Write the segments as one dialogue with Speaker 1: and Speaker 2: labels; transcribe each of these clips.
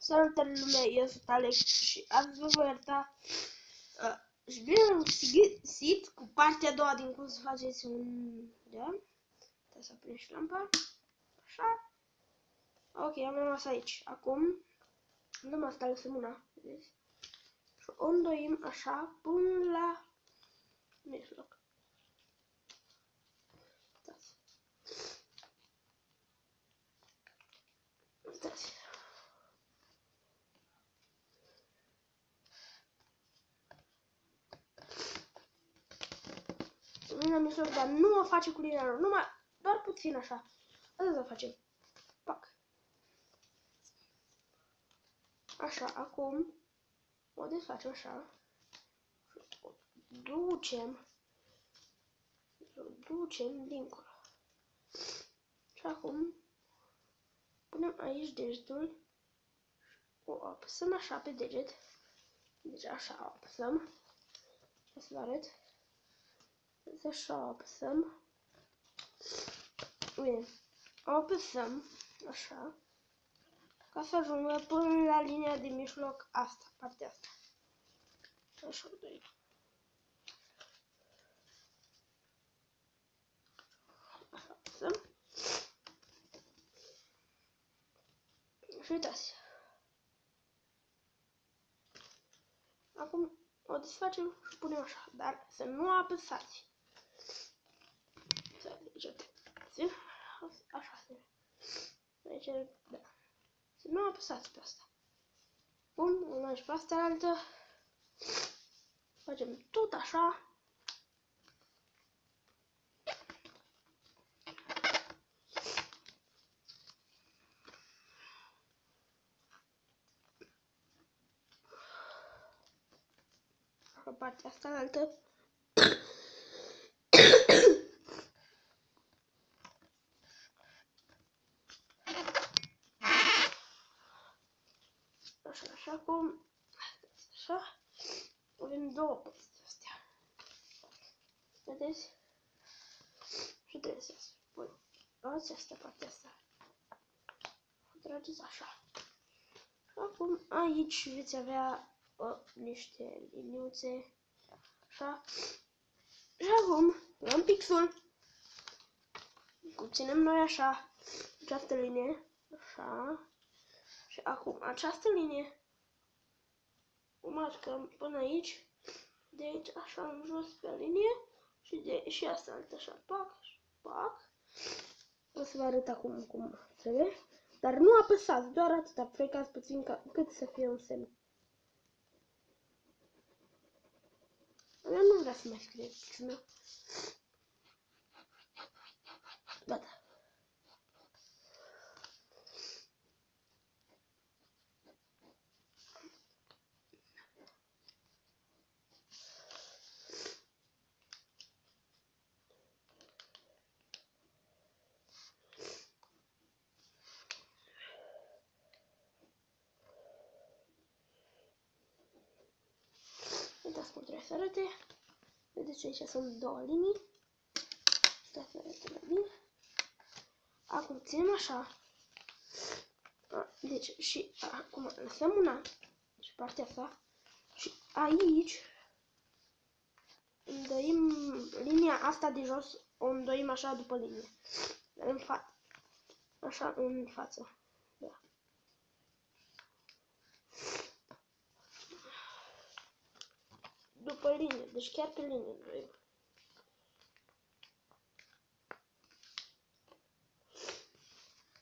Speaker 1: Salutare lumea, eu sunt Alex și azi vă voi arăta și bine am găsit cu partea a doua din cum să faceți un geam. Trebuie să aprind și lampa. Așa. Ok, am rămas aici. Acum dăm asta, lăsăm mâna, vedeți? Și o îndoim așa până la mijloc. Uitați. Uitați. Linia mijloc, dar nu o face cu linia lor, numai doar puțin așa. Asta o facem. Pac. Așa, acum o desfacem așa. O ducem dincolo. Și acum punem aici degetul. O apăsăm așa pe deget. Deci așa o apăsăm. O să vă arăt. Deci așa o apăsăm. Bine. O apăsăm așa. Ca să ajungă până la linia de mijloc asta, partea asta. Așa o doi. Așa apăsăm. Și uitați. Acum o desfacem și punem așa, dar să nu apăsați. Așa se aici, da. Să nu apăsați pe asta. Bun, o luăm și pe asta altă. Facem tot așa. Pe partea asta altă. Așa, așa cum. Așa. Avem două părți de astea. Vedeți? Și trebuie să spun. Luați asta, partea asta. O trageți așa. Acum aici veți avea niște liniuțe. Așa. Și acum luăm pixul. Ținem noi așa. Această linie. Așa. Și acum această linie. O marcăm până aici. De aici așa în jos pe linie. Și asta altă așa. Pac. Pac. O să vă arăt acum cum trebuie. Dar nu apăsați, doar atâta, frecați puțin cât să fie un semn. Eu nu vreau să mai scrie pixul meu. Gata. Uitați cum trebuie să arate. Vedeți, aici sunt două linii. Uitați să arate mai bine. Acum ținem așa. Deci și acum lăsăm una și partea asta. Și aici îndoim linia asta de jos, o îndoim așa după linie. În față. Așa în față. Da. După linie, deci chiar pe linie îndoim.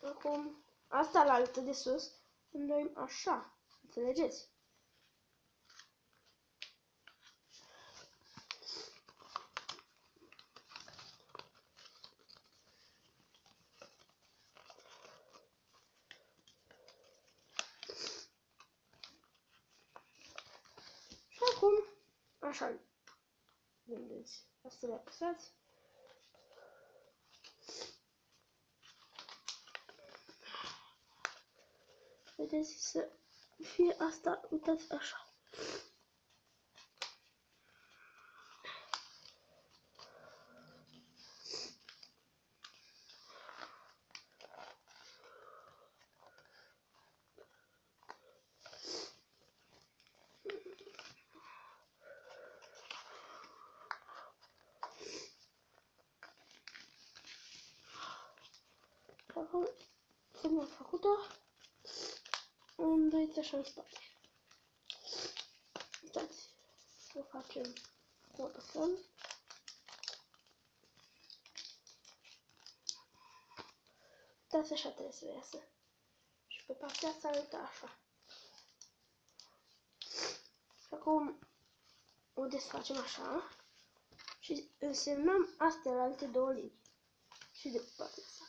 Speaker 1: Acum, asta la altă de sus, îndoim așa. Înțelegeți? Și acum, așa, vedeți, asta le apăsați. Vedeți să fie asta, uitați așa. Acum când am făcut-o, o îndoiți așa în spate. Uitați, o facem, o lăsăm. Uitați, așa trebuie să iasă. Și pe partea asta arătă așa. Și acum o desfacem așa și însemnăm astea la alte două linii. Și de partea asta.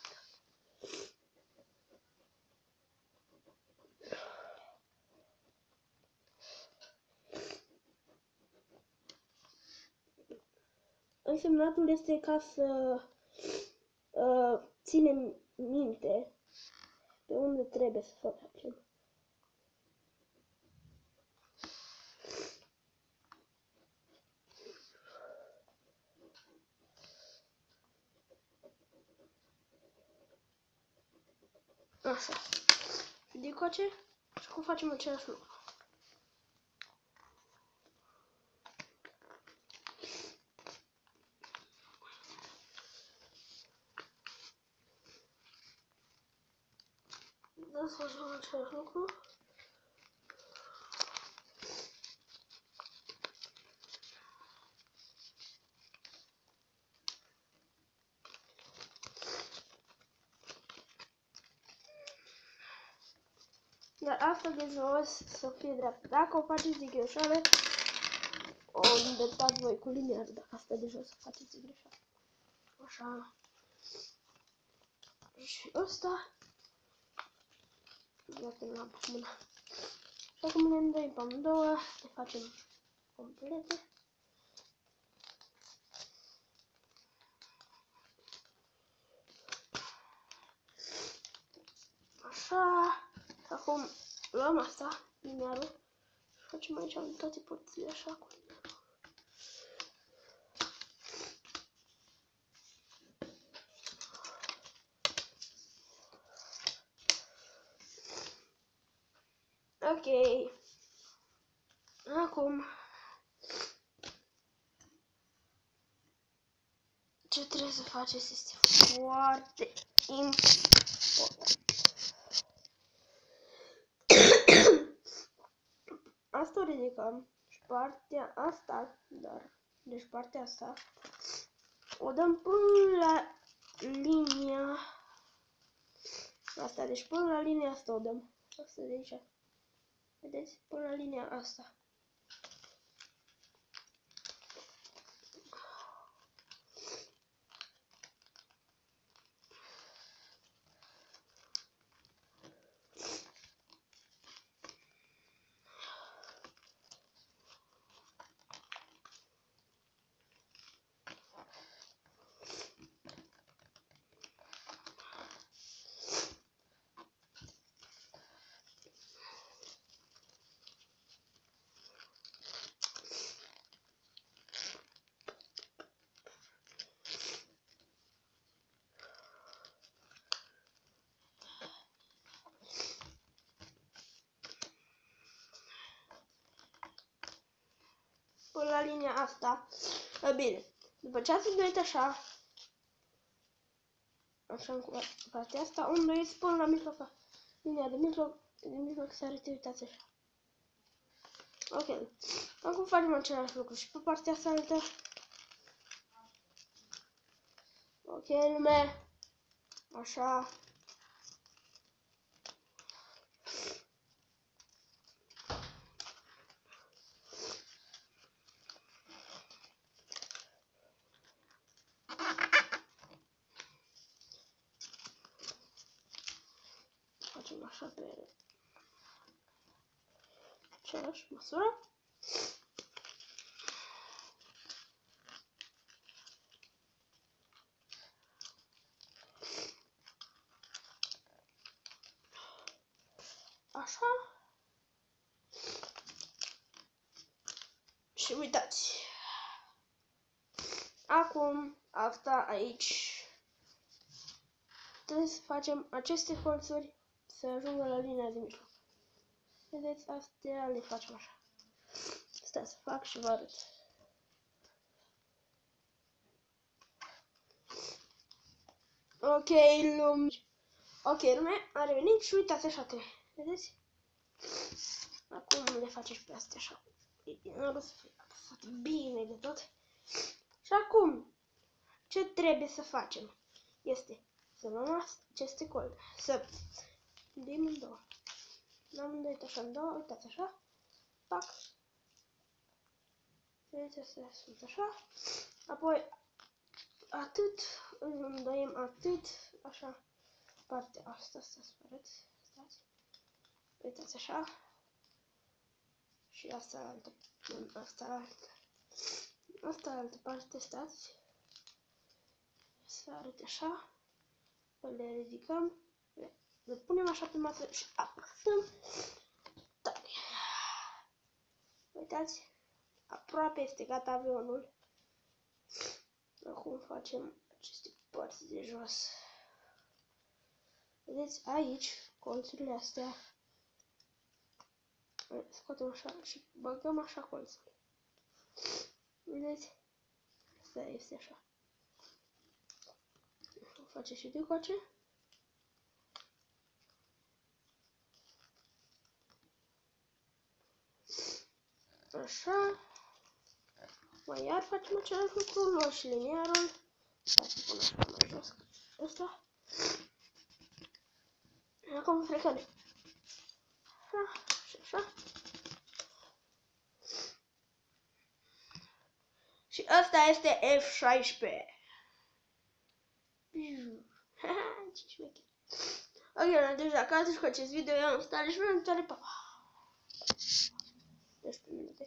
Speaker 1: Însemnatul este ca să ținem minte pe unde trebuie să facem. Așa. Și de coace și acum facem același lucru. Da, să facem același lucru. Dar asta de jos să fie dreaptă. Dacă o faceți de greșeală, o îndreptați voi cu linia, dacă asta de jos o faceți de greșeală. Așa. Și ăsta. Iată la mână. Și acum le îndoim pe amândouă, le facem complete. Așa. Acum luăm asta, linearul, și facem aici în toate părțile așa cu linearul. Ok. Acum ce trebuie să faceți este foarte important. Asta o ridicăm și partea asta, deci partea asta, o dăm până la linia asta, deci până la linia asta o dăm. Asta de aici. Vedeți? Până la linia asta. Până la linia asta. Bine. După ce ați îndoit așa, cu partea asta, o îndoiți până la mijloc. Linia de mijloc să arăte, uitați așa. Ok. Acum facem același lucru și pe partea asta arătă. Ok, lume. Așa. Facem așa pe aceeași măsură. Așa. Și uitați. Acum, asta aici. Trebuie să facem aceste colțuri să ajungă la linia de mijloc. Vedeți, astea le facem așa. Stai să fac și vă arăt. Ok, lume. Ok, lume, a revenit și uitați așa că, vedeți? Acum le face și pe astea așa. Nu să fie apăsat bine de tot. Și acum, ce trebuie să facem? Este să luăm aceste colțe, să dăm în două. L-am așa în două, uitați așa. Pac. Vedeți, astea sunt așa. Apoi, atât, îl dăm atât, așa. Partea asta, să arăt. Stați. Uitați așa. Și asta la altă, asta la altă. Asta la altă parte, stați. Să arăt așa. Le ridicăm. Le punem așa pe masă și apăsăm tare. Uitați. Aproape este gata avionul. Acum facem aceste părți de jos. Vedeți, aici, colțurile astea. Scoatem așa și băgăm așa colțul. Vedeți? Asta este așa. O face și de coace. Așa. Mai iar facem același lucru, luăm și liniarul. Hai să pun așa mai jos. Ăsta. Acum frecăm. Așa și așa. Și ăsta este F16. Ce șmecher. Ok, deci dacă ați cu acest video, eu am stat și vreau să pa. 10 minute.